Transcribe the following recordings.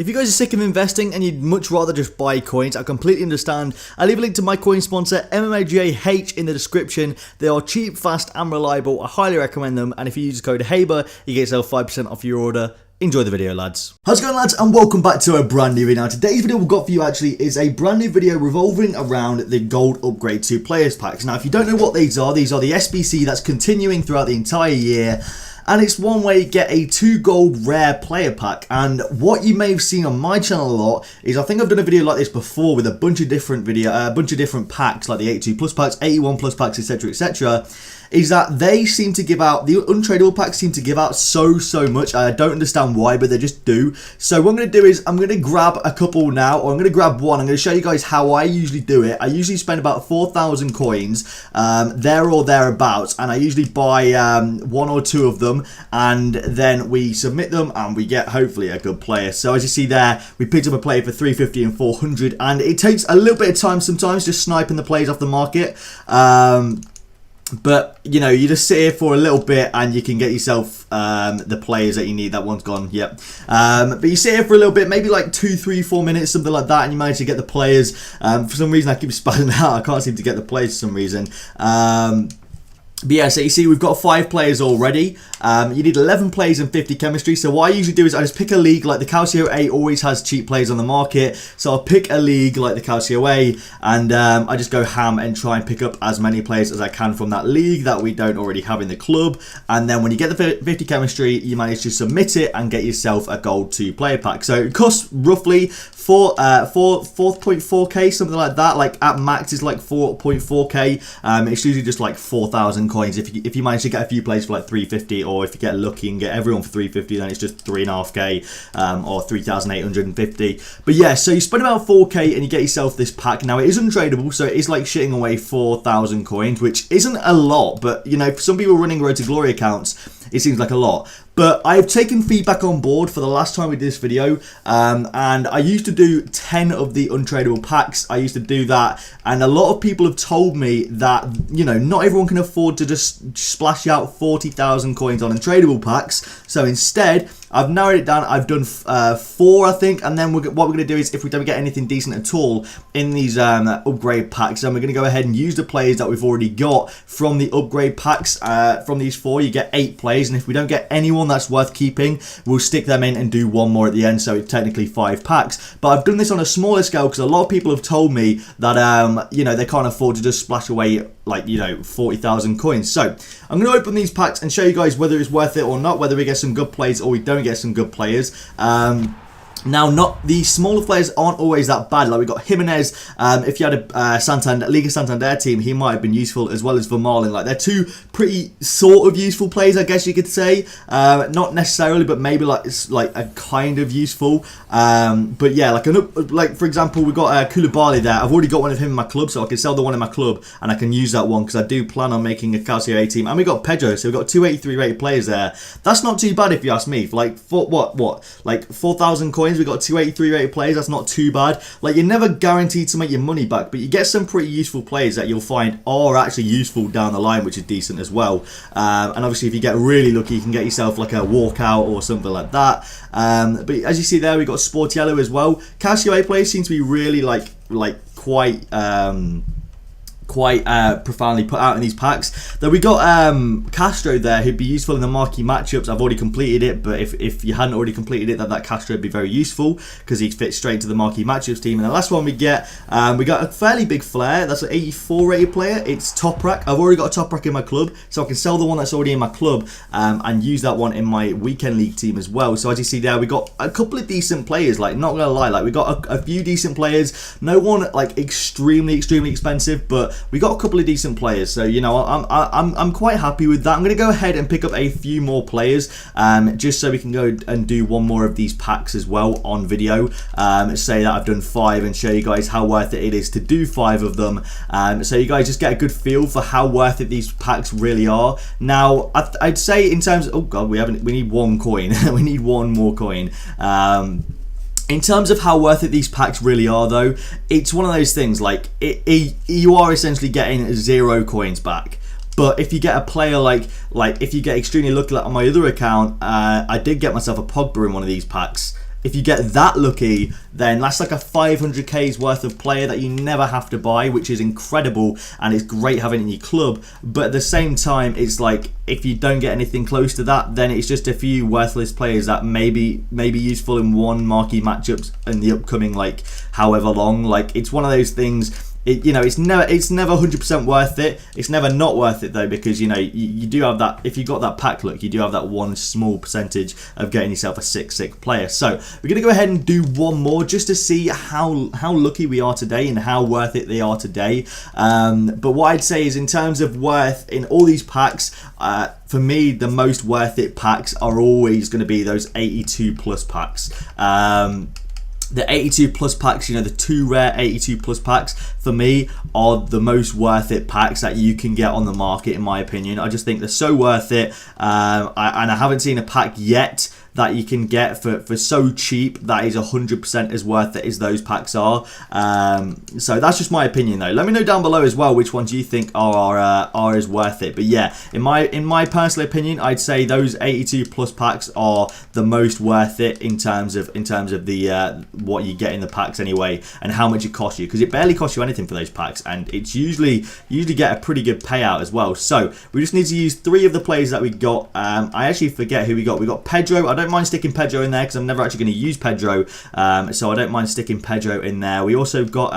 If you guys are sick of investing and you'd much rather just buy coins, I completely understand. I'll leave a link to my coin sponsor, MMAGAH, in the description. They are cheap, fast and reliable. I highly recommend them, and if you use the code HABER, you get yourself 5% off your order. Enjoy the video, lads. How's it going, lads, and welcome back to a brand new video. Now, today's video we've got for you actually is a brand new video revolving around the gold upgrade 2 players packs. Now, if you don't know what these are the SBC that's continuing throughout the entire year. And it's one way to get a 2 gold rare player pack. And what you may have seen on my channel a lot is, I think I've done a video like this before with a bunch of different packs, like the 82 plus packs, 81 plus packs, etc, etc. Is that they seem to give out, the untradeable packs seem to give out so much. I don't understand why, but they just do. So what I'm going to do is, I'm going to grab a couple now, or I'm going to grab one. I'm going to show you guys how I usually do it. I usually spend about 4,000 coins, there or thereabouts, and I usually buy 1 or 2 of them, and then we submit them, and we get, hopefully, a good player. So as you see there, we picked up a player for 350 and 400, and it takes a little bit of time sometimes, just sniping the players off the market. But, you know, you just sit here for a little bit and you can get yourself the players that you need. That one's gone, yep. But you sit here for a little bit, maybe like 2, 3, 4 minutes, something like that, and you manage to get the players. For some reason, I keep spazzing out. I can't seem to get the players for some reason. But yeah, so you see we've got 5 players already. You need 11 players and 50 chemistry. So what I usually do is I just pick a league, like the Calcio A always has cheap players on the market. So I'll pick a league like the Calcio A, and I just go ham and try and pick up as many players as I can from that league that we don't already have in the club. And then when you get the 50 chemistry, you manage to submit it and get yourself a gold 2 player pack. So it costs roughly 4.4k, something like that. Like at max is like 4.4k. It's usually just like 4,000 coins if you manage to get a few players for like 350, or if you get lucky and get everyone for 350, then it's just 3.5k or 3,850. But yeah, so you spend about 4k and you get yourself this pack. Now it is untradeable, so it is like shitting away 4,000 coins, which isn't a lot, but you know, for some people running Road to Glory accounts, it seems like a lot. But I've taken feedback on board for the last time we did this video, and I used to do 10 of the untradeable packs. I used to do that, and a lot of people have told me that, you know, not everyone can afford to just splash out 40,000 coins on untradeable packs. So instead, I've narrowed it down. I've done 4, I think, and then what we're going to do is, if we don't get anything decent at all in these upgrade packs, then we're going to go ahead and use the players that we've already got from the upgrade packs. From these 4, you get 8 players, and if we don't get anyone that's worth keeping, we'll stick them in and do 1 more at the end, so it's technically 5 packs. But I've done this on a smaller scale because a lot of people have told me that, you know, they can't afford to just splash away, like, you know, 40,000 coins. So I'm going to open these packs and show you guys whether it's worth it or not, whether we get some good players or we don't get some good players. Now, the smaller players aren't always that bad. Like, we got Jimenez. If you had a Liga Santander team, he might have been useful, as well as Vermaelen. Like, they're 2 pretty sort of useful players, I guess you could say. Not necessarily, but maybe like it's like a kind of useful. But yeah, like for example, we got Koulibaly there. I've already got one of him in my club, so I can sell the one in my club, and I can use that one because I do plan on making a Calcio A team. And we got Pedro, so we've got 283 rated players there. That's not too bad if you ask me. For like like 4,000 coins. We got 283 rated players. That's not too bad. Like, you're never guaranteed to make your money back, but you get some pretty useful players that you'll find are actually useful down the line, which is decent as well. And obviously, if you get really lucky, you can get yourself like a walkout or something like that. But as you see there, we got Sportiello as well. Calcio A players seem to be really quite profoundly put out in these packs. Then we got Castro there, who'd be useful in the marquee matchups. I've already completed it, but if you hadn't already completed it, then that Castro would be very useful because he'd fit straight into the marquee matchups team. And the last one we got a fairly big flare. That's an 84 rated player. It's top rack. I've already got a top rack in my club, so I can sell the one that's already in my club and use that one in my weekend league team as well. So as you see there, we got a couple of decent players. Like, not gonna lie, like we got a few decent players. No one like extremely expensive, but we got a couple of decent players, so you know, I'm quite happy with that. I'm going to go ahead and pick up a few more players, just so we can go and do 1 more of these packs as well on video. Say that I've done 5 and show you guys how worth it is to do 5 of them. So you guys just get a good feel for how worth it these packs really are. Now, I'd say in terms of, oh god, we need 1 coin. We need 1 more coin. In terms of how worth it these packs really are, though, it's one of those things, like, you are essentially getting 0 coins back. But if you get a player like if you get extremely lucky, like on my other account, I did get myself a Pogba in one of these packs. if you get that lucky, then that's like a 500k's worth of player that you never have to buy, which is incredible, and it's great having it in your club. But at the same time, it's like if you don't get anything close to that, then it's just a few worthless players that may be useful in one marquee matchups in the upcoming like however long. Like it's one of those things. It's never 100% worth it. It's never not worth it though, because you do have that. If you got that pack luck, you do have that one small percentage of getting yourself a 6/6 player. So we're gonna go ahead and do one more just to see how lucky we are today and how worth it they are today. But what I'd say is, in terms of worth in all these packs, for me the most worth it packs are always going to be those 82 plus packs. The 82 plus packs, the 2 rare 82 plus packs, for me, are the most worth it packs that you can get on the market, in my opinion. I just think they're so worth it. And I haven't seen a pack yet that you can get for so cheap that is 100% as worth it as those packs are. So that's just my opinion though. Let me know down below as well which ones you think are as worth it. But yeah, in my personal opinion, I'd say those 82 plus packs are the most worth it in terms of the what you get in the packs anyway, and how much it costs you, because it barely costs you anything for those packs, and it's usually get a pretty good payout as well. So we just need to use 3 of the players that we got. I actually forget who we got. We got Pedro. I don't mind sticking Pedro in there because I'm never actually going to use Pedro, so I don't mind sticking Pedro in there. We also got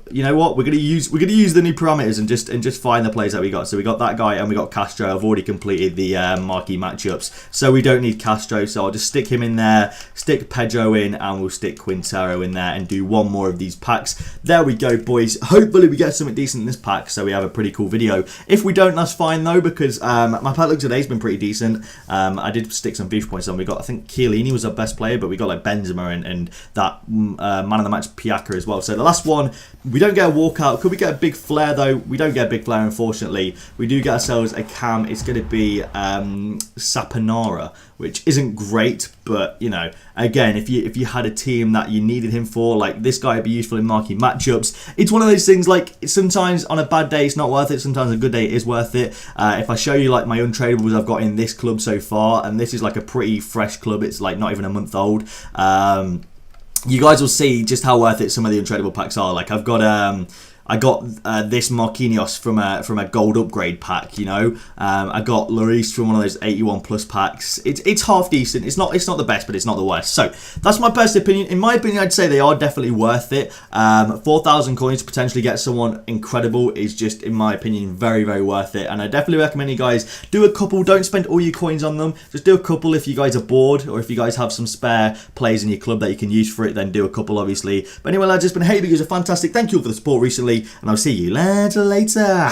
you know what, we're gonna use the new parameters and just find the players that we got. So we got that guy and we got Castro. I've already completed the marquee matchups, so we don't need Castro, so I'll just stick him in there, stick Pedro in, and we'll stick Quintero in there and do one more of these packs. There we go, boys. Hopefully we get something decent in this pack, so we have a pretty cool video. If we don't, that's fine though, because my pack look today's been pretty decent. I did stick some FIFA points on. We got, I think Chiellini was our best player, but we got like Benzema and that man of the match Piaka as well. So the last one, we don't get a walkout. Could we get a big flare though? We don't get a big flare, unfortunately. We do get ourselves a cam. It's going to be Saponara, which isn't great, but again, if you had a team that you needed him for, like this guy would be useful in marquee matchups. It's one of those things, like sometimes on a bad day it's not worth it, sometimes a good day it is worth it. If I show you like my untradables I've got in this club so far, and this is like a pretty fresh club, it's like not even a month old, you guys will see just how worth it some of the untradable packs are. Like I got this Marquinhos from a gold upgrade pack, I got Lloris from one of those 81 plus packs. It's half decent. It's not the best, but it's not the worst. So that's my personal opinion. In my opinion, I'd say they are definitely worth it. 4,000 coins to potentially get someone incredible is just, in my opinion, very, very worth it. And I definitely recommend you guys do a couple. Don't spend all your coins on them. Just do a couple if you guys are bored, or if you guys have some spare players in your club that you can use for it, then do a couple, obviously. But anyway, lads, it's been, hey, videos are fantastic. Thank you all for the support recently, and I'll see you later.